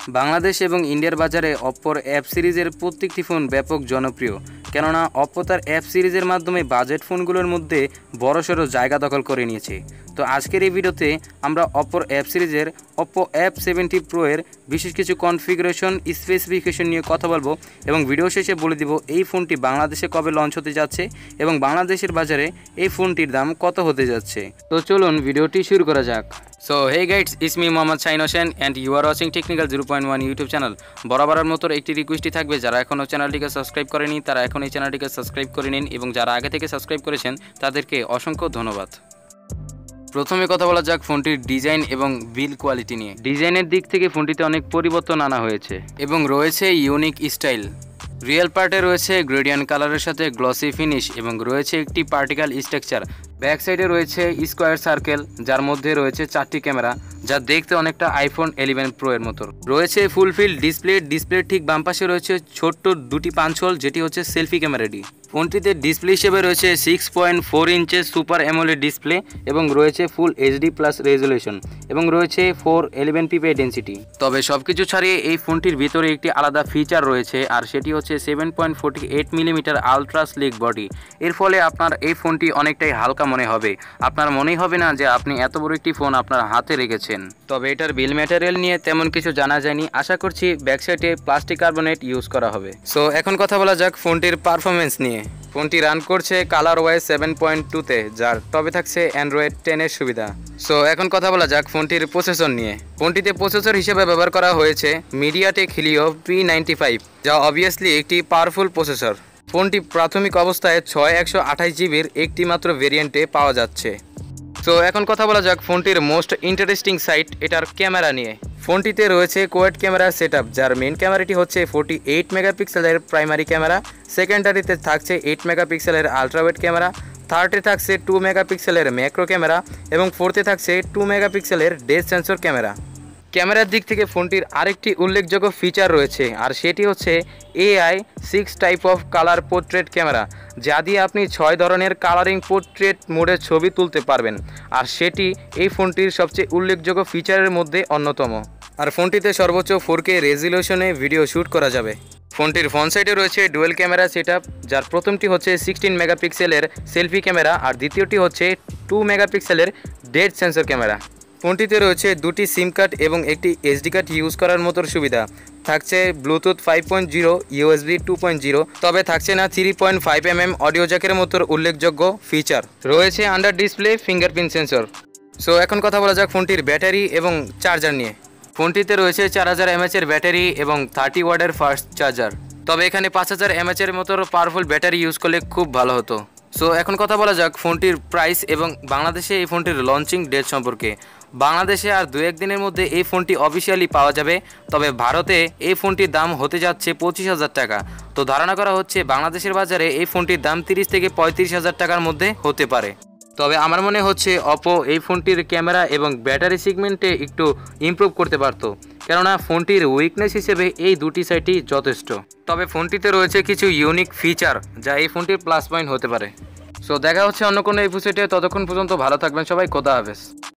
বাংলাদেশ এবং ইন্ডিয়ার বাজারে অপ্পোর অ্যাপ সিরিজের প্রত্যেকটি ফোন ব্যাপক জনপ্রিয়, কেননা অপ্পো তার অ্যাপ সিরিজের মাধ্যমে বাজেট ফোনগুলোর মধ্যে বড়সড় জায়গা দখল করে নিয়েছে। তো আজকের এই ভিডিওতে আমরা অপ্পোর অ্যাপ সিরিজের অপ্পো F70 Pro এর বিশেষ কিছু কনফিগারেশন স্পেসিফিকেশন নিয়ে কথা বলবো এবং ভিডিও শেষে বলে দিব এই ফোনটি বাংলাদেশে কবে লঞ্চ হতে যাচ্ছে এবং বাংলাদেশের বাজারে এই ফোনটির দাম কত হতে যাচ্ছে। তো চলুন ভিডিওটি শুরু করা যাক। So hey guys, it's me Mohammad Shahin Hossain and you are watching technical 0.1 YouTube channel. বরাবরের মতো একটি রিকোয়েস্টই থাকবে, যারা এখনও চ্যানেলটিকে সাবস্ক্রাইব করেনি তারা এখন এই চ্যানেলটিকে সাবস্ক্রাইব করে নিন এবং যারা আগে থেকে সাবস্ক্রাইব করেছেন তাদেরকে অসংখ্য ধন্যবাদ। প্রথমে কথা বলা যাক ফোনটির ডিজাইন এবং বিল্ড কোয়ালিটি নিয়ে। ডিজাইনের দিক থেকে ফোনটিতে অনেক পরিবর্তন আনা হয়েছে এবং রয়েছে ইউনিক স্টাইল। রিয়েল পার্টে রয়েছে গ্রেডিয়েন্ট কালারের সাথে গ্লসি ফিনিশ এবং রয়েছে একটি পার্টিকেল স্ট্রাকচার। ব্যাক সাইডে রয়েছে স্কোয়ার সার্কেল, যার মধ্যে রয়েছে 4টি ক্যামেরা, যা দেখতে অনেকটা iPhone 11 Pro এর মতো। রয়েছে ফুলফিল ডিসপ্লে ঠিক বাম পাশে রয়েছে ছোট্ট দুটি পাঞ্চ হোল, যেটি হচ্ছে সেলফি ক্যামেরাটি। ফোনটিতে ডিসপ্লে হিসেবে রয়েছে 6.4 ইঞ্চের সুপার অ্যামোলেড ডিসপ্লে এবং রয়েছে ফুল HD+ রেজুলেশন এবং রয়েছে 411 ppi ডেন্সিটি। তবে সবকিছু ছাড়িয়ে এই ফোনটির ভিতরে একটি আলাদা ফিচার রয়েছে, আর সেটি হচ্ছে 7.48 মিলিমিটার আলট্রা স্লিক বডি। এর ফলে আপনার এই ফোনটি অনেকটাই হালকা মনে হবে, আপনার মনেই হবে না যে আপনি এত বড় একটি ফোন আপনার হাতে রেখেছেন। তবে এটার বিল ম্যাটেরিয়াল নিয়ে তেমন কিছু জানা যায়নি, আশা করছি ব্যাক সাইডে প্লাস্টিক কার্বনেট ইউজ করা হবে। সো এখন কথা বলা যাক ফোনটির পারফরমেন্স নিয়ে। ফোনটি রান করছে কালার ওয়াইজ 7.2-তে, যার টপে থাকছে অ্যান্ড্রয়েড 10 এর সুবিধা। সো এখন কথা বলা যাক ফোনটির প্রসেসর নিয়ে। ফোনটিতে প্রসেসর হিসেবে ব্যবহার করা হয়েছে মিডিয়াটেক হিলিও P95, যা অবভিয়াসলি একটি পাওয়ারফুল প্রসেসর। ফোনটি প্রাথমিক অবস্থায় 128 জিবির একটি মাত্র ভেরিয়েন্টে পাওয়া যাচ্ছে। সো এখন কথা বলা যাক ফোনটির মোস্ট ইন্টারেস্টিং সাইট, এটার ক্যামেরা নিয়ে। ফোনটিতে রয়েছে কোয়াড ক্যামেরা সেটআপ, যার মেন ক্যামেরাটি হচ্ছে 48 মেগাপিক্সেলের প্রাইমারি ক্যামেরা, সেকেন্ডারিতে থাকছে 8 মেগাপিক্সেলের আলট্রাওয়াইড ক্যামেরা, থার্ডে থাকছে 2 মেগাপিক্সেলের ম্যাক্রো ক্যামেরা এবং ফোর্থে থাকছে 2 মেগাপিক্সেলের ডেপথ সেন্সর ক্যামেরা। ক্যামেরার দিক থেকে ফোনটির আরেকটি উল্লেখযোগ্য ফিচার রয়েছে, আর সেটি হচ্ছে AI 6 type of colour portrait camera, যা দিয়ে আপনি 6 ধরনের কালারিং পোর্ট্রেট মোডে ছবি তুলতে পারবেন, আর সেটি এই ফোনটির সবচেয়ে উল্লেখযোগ্য ফিচারের মধ্যে অন্যতম। আর ফোনটিতে সর্বোচ্চ 4K রেজুলেশনে ভিডিও শ্যুট করা যাবে। ফোনটির ফ্রন্ট সাইডে রয়েছে ডুয়েল ক্যামেরা সেটআপ, যার প্রথমটি হচ্ছে 16 মেগাপিক্সেলের সেলফি ক্যামেরা আর দ্বিতীয়টি হচ্ছে 2 মেগাপিক্সেলের ডেপথ সেন্সর ক্যামেরা। ফোনটিতে রয়েছে দুটি সিম কার্ড এবং একটি SD কার্ড ইউজ করার মতো সুবিধা। থাকছে ব্লুটুথ 5.0, USB 2.0, তবে থাকছে না 3.5mm অডিও জ্যাকের মতো উল্লেখযোগ্য ফিচার। রয়েছে under display fingerprint sensor. So এখন কথা বলা যাক ফোনটির ব্যাটারি এবং চার্জার নিয়ে। ফোনটিতে রয়েছে 4000 mAh এর ব্যাটারি এবং 30 ওয়াটের ফাস্ট চার্জার, তবে এখানে 5000 mAh এর মতো পাওয়ারফুল ব্যাটারি ইউজ করলে খুব ভালো হতো। সো এখন কথা বলা যাক ফোনটির প্রাইস এবং বাংলাদেশে এই ফোনটির লঞ্চিং ডেট সম্পর্কে। বাংলাদেশে আর 2-1 দিনের মধ্যে এই ফোনটি অফিসিয়ালি পাওয়া যাবে, তবে ভারতে এই ফোনটির দাম হতে যাচ্ছে 25,000 টাকা। তো ধারণা করা হচ্ছে বাংলাদেশের বাজারে এই ফোনটির দাম 30 থেকে 35,000 টাকার মধ্যে হতে পারে। তবে আমার মনে হচ্ছে অপো এই ফোনটির ক্যামেরা এবং ব্যাটারি সেগমেন্টে একটু ইমপ্রুভ করতে পারত, কেননা ফোনটির উইকনেস হিসেবে এই দুটি সাইটই যথেষ্ট। তবে ফোনটিতে রয়েছে কিছু ইউনিক ফিচার যা এই ফোনটির প্লাস পয়েন্ট হতে পারে। সো দেখা হচ্ছে অন্য কোনো এপিসোডে, ততক্ষণ পর্যন্ত ভালো থাকবেন সবাই, খোদা হাফেজ।